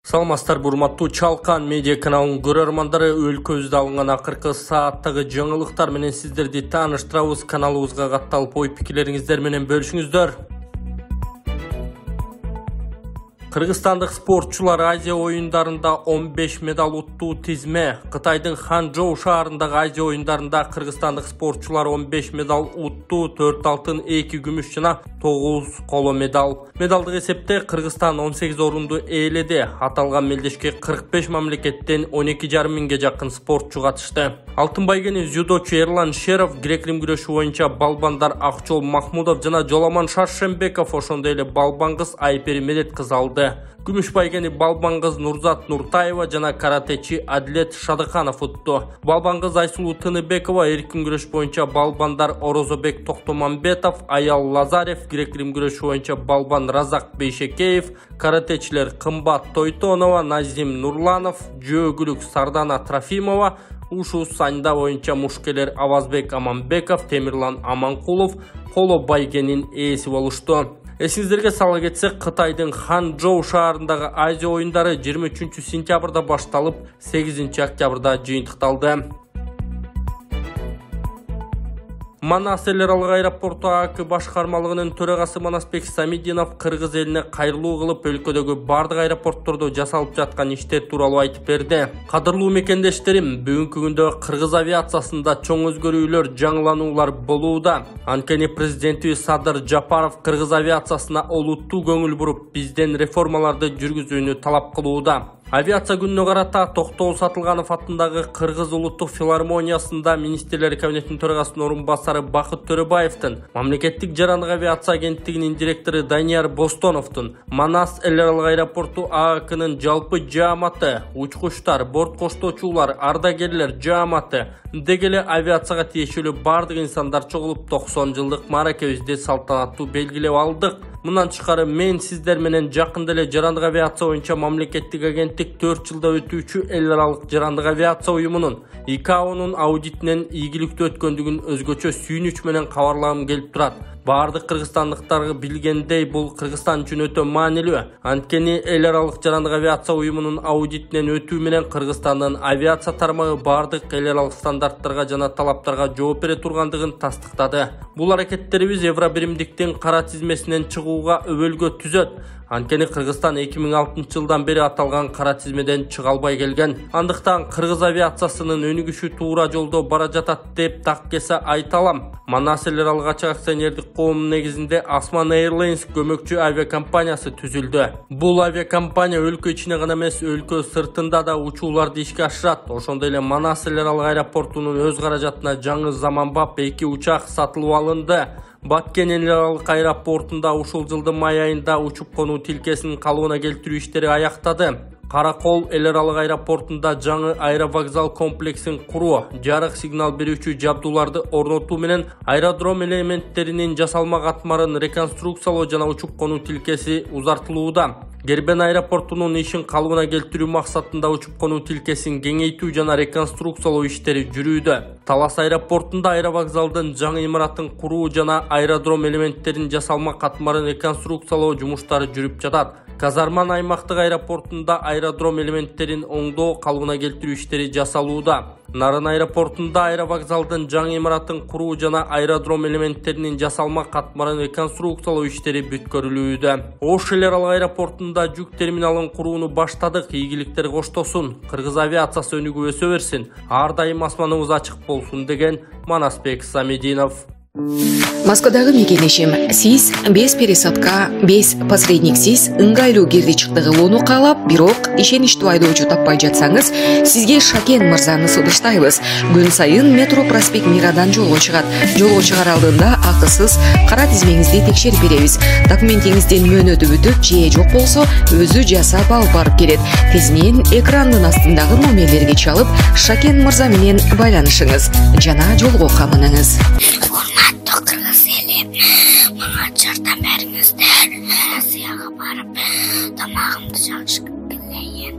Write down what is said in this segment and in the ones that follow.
Саламатсыздар, урматтуу Чалкан медиа каналынын көрөрмандары, өлкөбүздө алынган акыркы сааттагы жаңылыктар менен сиздерди тааныштырабыз. Каналыбызга катталып, ой пикирлериңиздер менен бөлүшүңүздөр. Кыргызстандык спортчулар Азия оюндарында 15 медаль уттуу тизме. Кытайдын Ханчжоу шаарындагы Азия оюндарында кыргызстандык спортчулар 15 медаль уттуу, 4 алтын, 2 күмүш жана 9 коло медаль. Медалдык эсепте Кыргызстан 18 орунду ээледи. Аталган мелдешке 45 мамлекеттен 12,5 миңге жакын спортчу катышты. Алтын байгени дзюдочу Эрлан Шеров, грек-рим күрөшү боюнча балбандар Акчол Махмудов жана Жоламан Шаршембеков, ошондой эле балбан кыз Айпери Медет кыз алды. Күмүш байгени балбан кыз Нурзат Нуртаева жана каратечи Адилет Шадыканов утту. Балбан кыз Айсулуу Тыныбекова, эркин күрөш боюнча балбандар Орозобек Токтомамбетов, Аял Лазарев, грек-рим күрөшү боюнча балбан Разак Бейшекеев, каратечилер Кымбат Тойтонова, Назим Нурланов, жөөгүлүк Сардана Трофимова, Ушу Саньда боюнча мушкелер Авазбек Аманбеков, Темирлан Аманкулов коло байгенин ээси болушту. Эсиңиздерге сала кетсек, Кытайдын Ханчжоу шаарындагы Азия оюндары 23 сентябрда башталып, 8 октябрда жыйынтыкталды. Манас эл аралык аэропорту АК башкармалыгынын төрагасы Манасбек Самидинов кыргыз элине кайрылуу кылып, өлкөдөгү бардык аэропорттордо жасалып жаткан иштер тууралуу айтып берди. Кадырлуу мекендештерим, бүгүнкү күндө кыргыз авиациясында чоң өзгөрүүлөр, жаңылануулар болууда. Анткени президентибиз Садыр Жапаров кыргыз авиациясына олуттуу көңүл буруп, бизден реформаларды жүргүзүүнү талап кылууда. Авиация күнүнө карата Токтоо Сатылганов атындагы Кыргыз улуттук филармониясында министрлер кабинетинин төрагасынын орун басары Бакыт Төрөбаевдин, мамлекеттик жарандык авиация агенттигинин директору Данияр Бостоновдун, Манас эл аралык аэропорту АКнын жалпы жааматы, учкучтар, борт коштоочулар, ардагерлер жааматы, дегеле авиацияга тиешелүү бардык инсандар чогулуп 90 жылдык мааракебизди салтанаттуу белгилеп алдык. Мындан тышкары мен сиздер менен жакында эле жарандык авиация боюнча мамлекеттик агенттик 4 жылда өтүүчү эл аралык жарандык авиация уюмунун ИКАОнун аудитинен ийгиликтүү өткөндүгүн өзгөчө сүйүнүч менен кабарлагым келип турат. Бардык кыргызстандыктар билгендей, бул Кыргызстан үчүн өтө маанилүү. Анткени эл аралык жарандык авиация уюмунун аудитинен өтүү менен Кыргызстандын авиация тармагы бардык эл аралык стандарттарга жана талаптарга жооп бере тургандыгын тастыктады. Бул аракеттерибиз Евробиримдиктин кара тизмесинен чыгууга өбөлгө түзөт. Анткени Кыргызстан 2006 жылдан бери аталган кара тизмеден чыга албай келген. Андыктан кыргыз авиациясынын өнүгүшү туура жолдо бара жатат деп так кесе айта алам. Манас эл аралык ачык акционердик коомунун негизинде Osman Airlines көмөкчү авиакомпаниясы түзүлдү. Бул авиакомпания өлкө ичине гана эмес, өлкө сыртында да учууларды ишке ашырат. Ошондой эле Манас эл аралык аэропортунун өз каражатына жаңы заманбап 2 учак сатылып алынды. Баткен эл аралык аэропортунда ушул жылдын май айында учуп конуу тилкесин калыбына келтирүү иштери аяктады. Каракол эл аралык аэропортунда жаңы аэровокзал комплексин куруу, жарык сигнал берүүчү жабдууларды орнотуу менен аэродром элементтеринин жасалма катмарын реконструкциялоо жана учуп конуу тилкеси узартылууда. Гербен аэропортунун ишин калыбына келтирүү максатында учуп конуу тилкесин кеңейтүү жана реконструкциялоо иштери жүрүүдө. Талас аэропортунда аэровокзалдын жаңы имаратын куруу жана аэродром элементтерин жасалма катмарын реконструкциялоо жумуштары жүрүп жатат. Казарман аймактык аэропортунда аэродром элементтерин оңдоо, калыбына келтирүү иштери жасалууда. Нарын аэропортунда аэровокзалдын жаңы имаратын куруу жана аэродром элементтеринин жасалма катмарын реконструкциялоо иштери бүткөрүлүүдө. Ош эл аралык аэропортунда жүк терминалын курууну баштадык. Ийгиликтер коштосун, кыргыз авиациясы өнүгүп өсө берсин, ар дайым асманыбыз ачык болсун деген Манасбек Самидинов. Москвадагы мекенешим, сиз без пересадка, без посредниксиз ыңгайлуу кирди чыкты кылууну каалап, бирок ишеничтүү айдоочу таппай жатсаңыз, сизге Шакен мырзаны сунуштайбыз. Күн сайын метро проспект Мирадан жолго чыгат. Жолго чыгар алдында акысыз кара тизмеңизди текшерип беребиз. Документиңиздин мөөнөтү бүтүп, же жок болсо, өзү жасап алып барып келет. Тезинен экрандын астындагы номерлерге чалып, Шакен мырза менен байланышыңыз жана жолго камыныңыз. Кыргыз эли, мага жардам бериңиздер. Россияга барып, тамагымды жакшы келейин.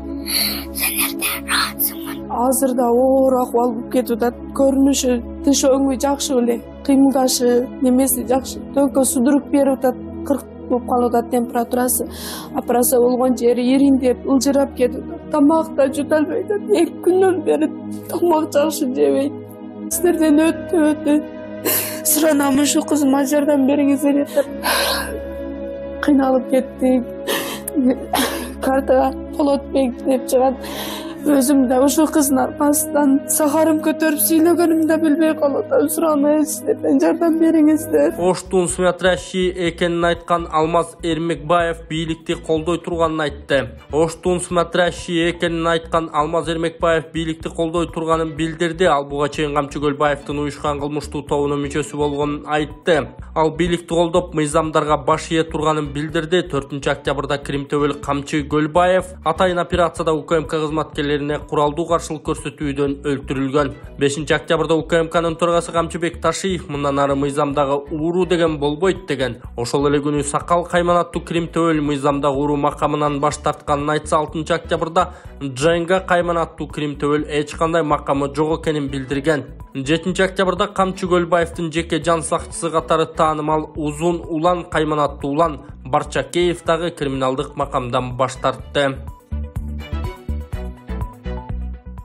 Сендерден ыраазымын. Азырда оор акыбал болуп кетип атат. Көрүнүшү, тыш өңү жакшы эле, кыймылдашы, немеси жакшы. Только судурук берип атат. болуп калып атат, температурасы. Операция болгон жери ириңдеп, ылжырап кетип, тамак да жута албай атат. 2 күндөн бери тамак жакшы жебейт. Сиздерден өтө суранам, ушу кызыма жардам бериңиздер деп. Кыйналып кеттик. Картага кол өтпөйт деп чыгат. Өзүм да ушул кыздын аркасынан сахарым көтөрүп сүйлөгөнүмдү билбей калып атам. Суранайын, сиздерден жардам бериңиздер. Оштун смотрящий экенин айткан Алмаз Эрмекбаев бийликти колдой турганын айтты. Оштун смотрящий экенин айткан Алмаз Эрмекбаев бийликти колдой турганын билдирди. Ал буга чейин Камчы Көлбаевдин уюшкан кылмыштуу тобунун мүчөсү болгонун айтты. Ал бийликти колдоп, мыйзамдарга баш ие турганын билдирди. 4-октябрда Крим төбөлүк Камчы Көлбаев атайын операцияда УКМК кызматкерлерине куралдуу каршылык көрсөтүүдөн өлтүрүлгөн. 5-октябрда УКМКнын төрагасы Камчыбек Ташиев мындан ары мыйзамдагы ууруу деген болбойт деген. Ошол эле күнү Сакал Кайман аттуу Крим төбөл мыйзамдагы ууруу макамынан баш тартканын айтса, 6-октябрда Дженга Кайман аттуу Крим төбөл эч кандай макамы жок экенин билдирген. 7-октябрда Камчы Көлбаевдин жеке жан сакчысы катары таанымал Узун Улан Кайман аттуу Улан Барчакеев дагы криминалдык макамдан баш тартты.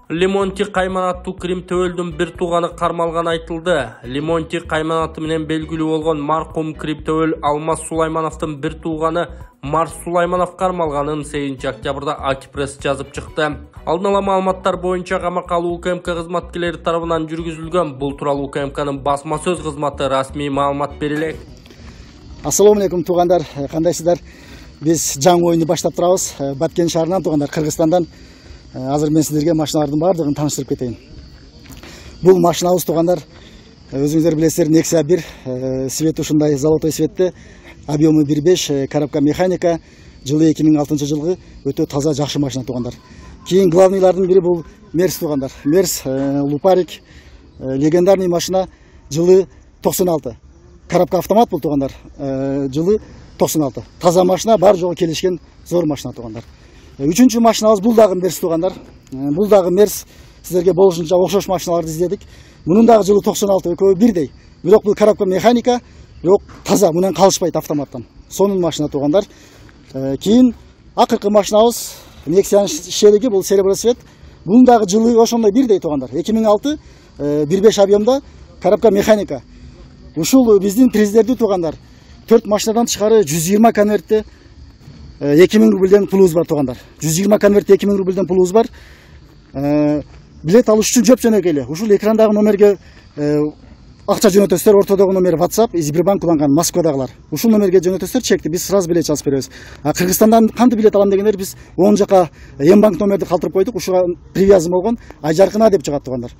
Лимонти Кайман аттуу Крим төбөлдүн бир тууганы кармалганы айтылды. Лимонти Кайман аты менен белгилүү болгон маркум Крим төбөл Алмаз Сулаймановдун бир тууганы Марс Сулайманов кармалганын 8-октябрда Акипресс жазып чыкты. Алдын ала маалыматтар боюнча камакка алуу УКМК кызматкерлери тарабынан жүргүзүлгөн. Бул тууралуу УКМКнын басма сөз кызматы расмий маалымат берилет. Ассаламу алейкум туугандар, кандайсыздар? Биз жаңы оюнду баштап турабыз. Баткен шаарынан туугандар, Кыргызстандан. Азыр мен сиздерге машиналардын баардыгын тааныштырып кетейин. Бул машинабыз туугандар, өзүңүздөр билесиздер, Nexia 1, свет ушундай золотой светте, объемы 1.5, коробка механика, жылы 2006 жылгы өтө таза жакшы машина туугандар. Кийин главныйлардын бири бул Мерс туугандар. Мерс Лупарик легендарный машина, жылы 96. Коробка автомат бул туугандар, жылы 96. Таза машина, бар жогу келишкен зор машина туугандар. Үчүнчү машинабыз бул дагы Мерс туугандар. Бул дагы Мерс, сиздерге болушунча окшош машиналарды издедик. Мунун дагы жылы 96, экөө бирдей. Бирок бул коробка механика, бирок таза, мунан калышпайт автоматтан. Сонун машина туугандар. Кийин акыркы машинабыз Nexia шелиги, бул серебро свет. Бунун дагы жылы ошондой бирдей туугандар. 2006 1.5 объемда коробка механика. Ушул биздин президенти туугандар. 4 машинадан тышкары 120 конвертте 2000 рубльден пулубуз бар туугандар. 120 конвертте 2000 рубльден пулубуз бар. Билет алыш үчүн жөпжөнөк эле. Ушул экрандагы номерге акча жөнөтөсүздөр, ортодогу номер WhatsApp, Сбербанк уланган Москвадагылар. Ушул номерге жөнөтөсүздөр, чекти биз сразу билет жазып беребиз. Кыргызстандан кантип билет алам дегендер, биз оң жака Мбанк номерди калтырып койдук, ушуга привязан болгон Айжаркына деп чыгат туугандар.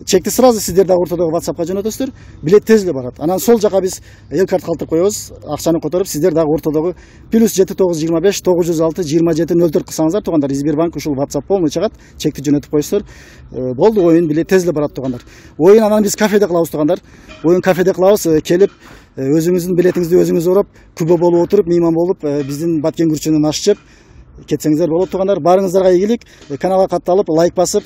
Чекти сразу сиздер дагы ортодогу WhatsAppка жөнөтөсүздөр, билет тез эле барат. Анан сол жака биз элкарт калтырып коебуз, акчаны которуп, сиздер дагы ортодогу +7925 906 2704 кылсаңыздар туугандар, Сбербанк ушул WhatsApp полный чыгат, чекти жөнөтүп коесуздар. Болду, оюн билет тез эле барат туугандар. Оюн анан биз кафеде кылабыз туугандар. Оюн кафеде кылабыз, келип өзүңүздүн билетиңизди өзүңүз ороп, күбө болуп отуруп, мейман болуп, биздин Баткен күрчүнөн аш жеп кетсеңиздер болот туугандар. Баарыңыздарга ийгилик. Каналга катталып, лайк басып,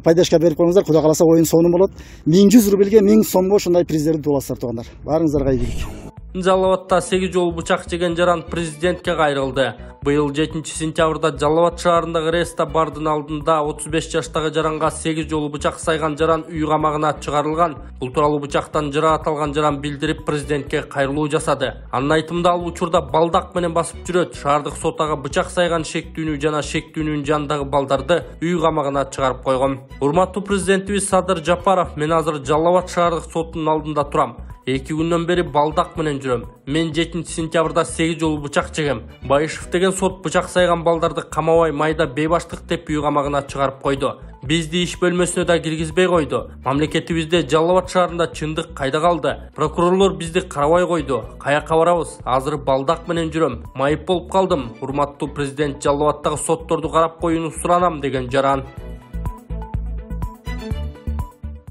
пайдашка берип коюңуздар. Кудай кааласа оюн сонун болот. 1100 рубльге 1000 сомго ушундай приздерди уласыздар туугандар. Баарыңыздарга ийгилик. Жалал Абадта 8 жолу бычак жеген жаран президентке кайрылды. Быйыл 7-сентябрда Жалал Абад шаарындагы Реста бардын алдында 35 жаштагы жаранга 8 жолу бычак сайган жаран үй камагына чыгарылган. Бул тууралуу бычактан жыраат алган жаран билдирип президентке кайрылуу жасады. Анын айтымында ал учурда балдак менен басып жүрөт. Шаардык сот ага бычак сайган шектүүнү жана шектүүнүн жанындагы балдарды үй камагына чыгарып койгон. Урматтуу президентибиз Садыр Жапаров, мен азыр Жалал Абад шаардык соттунун алдында турам. 2 күндөн бери балдак менен жүрөм. Мен 7-сентябрда 8 жолу бычак жегем. Байышев деген сот бычак сайган балдарды камабай майда бейбаштык деп үй камагына чыгарып койду. Бизди иш бөлмөсүнө да киргизбей койду. Мамлекетибизде Жалал Абад шаарында чындык кайда калды? Прокурорлор бизди карабай койду. Каяка барабыз? Азыр балдак менен жүрөм. Майып болуп калдым. Урматтуу президент, Жалал Абадтагы сотторду карап коюуну суранам деген жаран.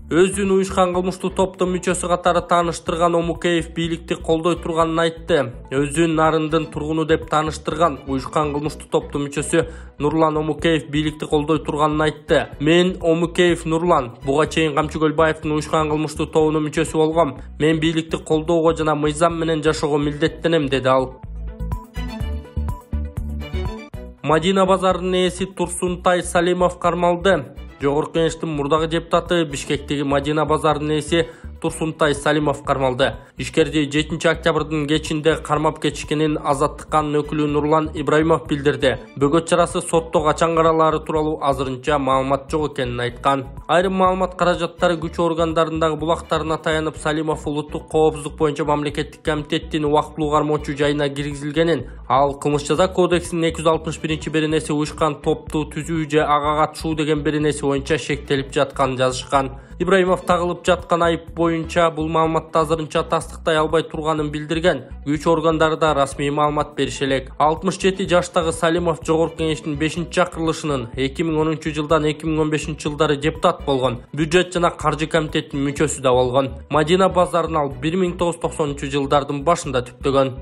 Өзүн уюшкан кылмыштуу топтун мүчөсү катары тааныштырган Омукеев бийликти колдой турганын айтты. Өзүн Нарындын тургуну деп тааныштырган уюшкан кылмыштуу топтун мүчөсү Нурлан Омукеев бийликти колдой турганын айтты. Мен Омукеев Нурлан, буга чейин Камчы Көлбаевдин уюшкан кылмыштуу тобунун мүчөсү болгом. Мен бийликти колдоого жана мыйзам менен жашоого милдеттенем, деди ал. Мадина базарынын ээси Турсунтай Салимов кармалды. Жогорку Кеңештин мурдагы депутаты Бишкектеги Мадина базарынын ээси Турсунтай Салимов кармалды. Ишкерди 7 октябрдын кечинде кармап кетишкенин Азаттыктын өкүлү Нурлан Ибраимов билдирди. Бөгөт чарасы сотто качан каралары тууралуу азырынча маалымат жок экенин айткан. Айрым маалымат каражаттары күч органдарындагы булактарына таянып Салимов улуттук коопсуздук боюнча мамлекеттик комитеттин убактылуу кармоочу жайына киргизилгенин, ал кылмыш жаза кодексинин 261 беренеси уюшкан топту түзүү же ага катышуу деген беренеси боюнча шектелип жатканын жазышкан. Ибраимов тагылып жаткан айып боюнча бул маалыматты азырынча тастыктай албай турганын билдирген. Күч органдары да расмий маалымат бериши элек. 67 жаштагы Салимов Жогорку Кеңештин 5-чакырылышынын 2010-жылдан 2015 жылдары депутат болгон. Бюджет жана каржы комитетинин мүчөсү да болгон. Мадина базарын ал 1990-жылдардын башында түптөгөн.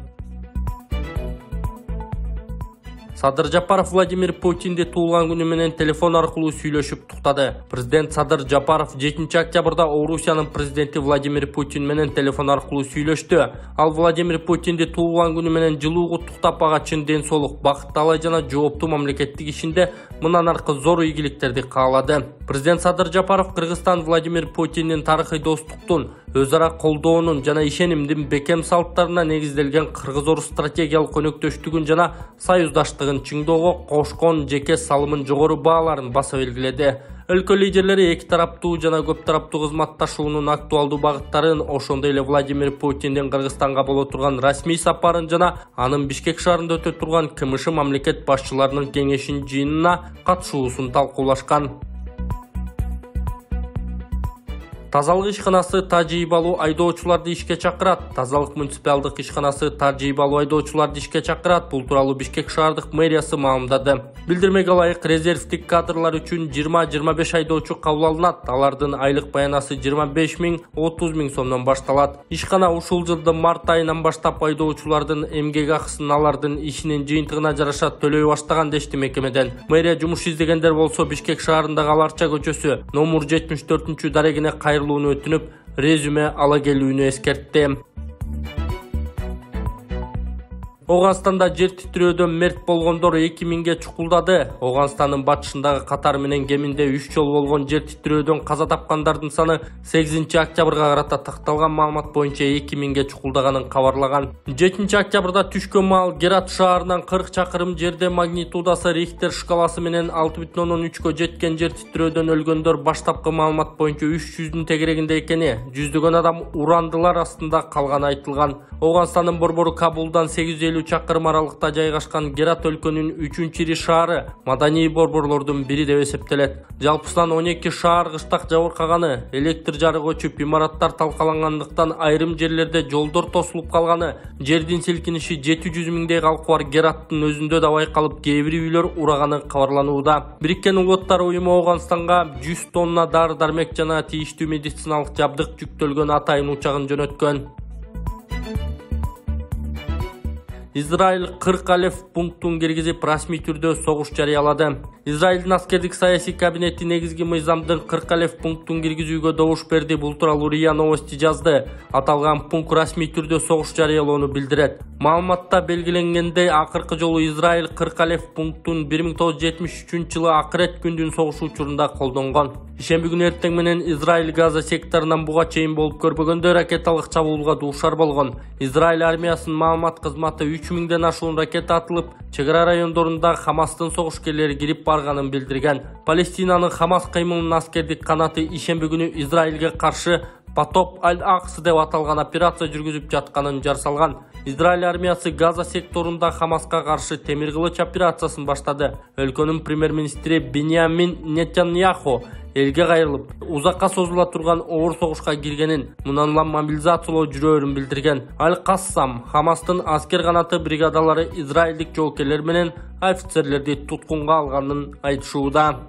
Садыр Жапаров Владимир Путинди туулган күнү менен телефон аркылуу сүйлөшүп туктады. Президент Садыр Жапаров 7 октябрда Орусиянын президенти Владимир Путин менен телефон аркылуу сүйлөштү. Ал Владимир Путинди туулган күнү менен жылуу куттуктап ага чын ден соолук, бакыт талай жана жооптуу мамлекеттик ишинде мындан аркы зор ийгиликтерди каалады. Президент Садыр Жапаров Кыргызстан Владимир Путиндин тарыхый достуктун, өз ара колдоонун жана ишенимдин бекем салттарына негизделген кыргыз-орус стратегиялык өнөктөштүгүн жана союздаштыгын чыңдоого кошкон жеке салымын жогору бааларын баса белгиледи. Өлкө лидерлери эки тараптуу жана көп тараптуу кызматташуунун актуалдуу багыттарын, ошондой эле Владимир Путиндин Кыргызстанга боло турган расмий сапарын жана анын Бишкек шаарында өтө турган КМШ мамлекет башчыларынын кеңешинин жыйынына катышуусун талкуулашкан. Тазалык ишканасы тажрыйбалуу айдоочуларды ишке чакырат. Тазалык муниципалдык ишканасы тажрыйбалуу айдоочуларды ишке чакырат. Бул тууралуу Бишкек шаардык мэриясы маалымдады. Билдирмеге ылайык резервдик кадрлар үчүн 20-25 айдоочу кабыл алынат. Алардын айлык баянасы 25 000 – 30 000 сомдон башталат. Ишкана ушул жылдын март айынан баштап айдоочулардын эмгек акысын алардын ишинин жыйынтыгына жараша төлөй баштаган дешти мекемеден. Мэрия жумуш издегендер болсо Бишкек шаарындагы Аларча көчөсү номер 74-дарегине кайрылууну өтүнүп, резюме ала келүүнү эскертти. Оганстанда жер титирөөдөн мерт болгондор 2000ге чукулдады. Оганстандын батышындагы Катар менен кеминде 3 жолу болгон жер титирөөдөн каза тапкандардын саны 8 октябрга карата такталган маалымат боюнча 2000ге чукулдаганын кабарлаган. 7 октябрда түшкөн маал Герат шаарынан 40 чакырым жерде магнитудасы Рихтер шкаласы менен 6,3 жеткен жер титирөөдөн өлгөндөр баштапкы маалымат боюнча 300-дүн тегерегинде экени, жүздөгөн адам урандылар астында калганы айтылган. Оганстандын борбору Кабулдан 850 чакырым аралыкта жайгашкан Герат өлкөнүн 3-ири шаары маданий борборлордун бири деп эсептелет. Жалпысынан 12 шаар кыштак жабыркаганы, электр жарыгы өчүп, имараттар талкалангандыктан айрым жерлерде жолдор тосулуп калганы, жердин силкиниши 700 000 калкы бар Гераттын өзүндө да байкалып, кээ бир үйлөр ураганы кабарланууда. Бириккен Улуттар уюму Оганстанга 100 тонна дары-дармек жана тийиштүү медициналык жабдык жүктөлгөн атайын учагын жөнөткөн. Израиль 40 Алеф пунктун киргизип расмий түрдө согуш жарыялады. Израилдин аскердик саясий кабинети негизги мыйзамдын 40 Алеф пунктун киргизүүгө добуш берди. Бул тууралуу РИА Новости жазды. Аталган пункт расмий түрдө согуш жарыялоону билдирет. Маалыматта белгиленгендей, акыркы жолу Израиль 40 Алеф пунктун 1973-жылы акырет күндүн согушу учурунда колдонгон. Ишемби күнү эртең менен Израиль Газа секторунан буга чейин болуп көрбөгөндө ракеталык чабуулга дуушар болгон. Израиль армиясынын маалымат кызматы 3000ден ашуун ракета атылып, чек ара райондорунда Хамастын согушкерлери кирип барганын билдирген. Палестинанын Хамас кыймылынын аскердик канаты ишемби күнү Израилге каршы Потоп Аль-Акс деп аталган операция жүргүзүп жатканын жар салган. Израиль армиясы Газа секторунда Хамаска каршы темир кылыч операциясын баштады. Өлкөнүн премьер-министри Биньямин Нетаньяху элге кайрылып, узакка созула турган оор согушка киргенин, мындан улам мобилизациялоо жүрөөрүн билдирген. Аль-Кассам Хамастын аскер канаты бригадалары израилдик жоокерлер менен офицерлерди туткунга алганын айтышууда.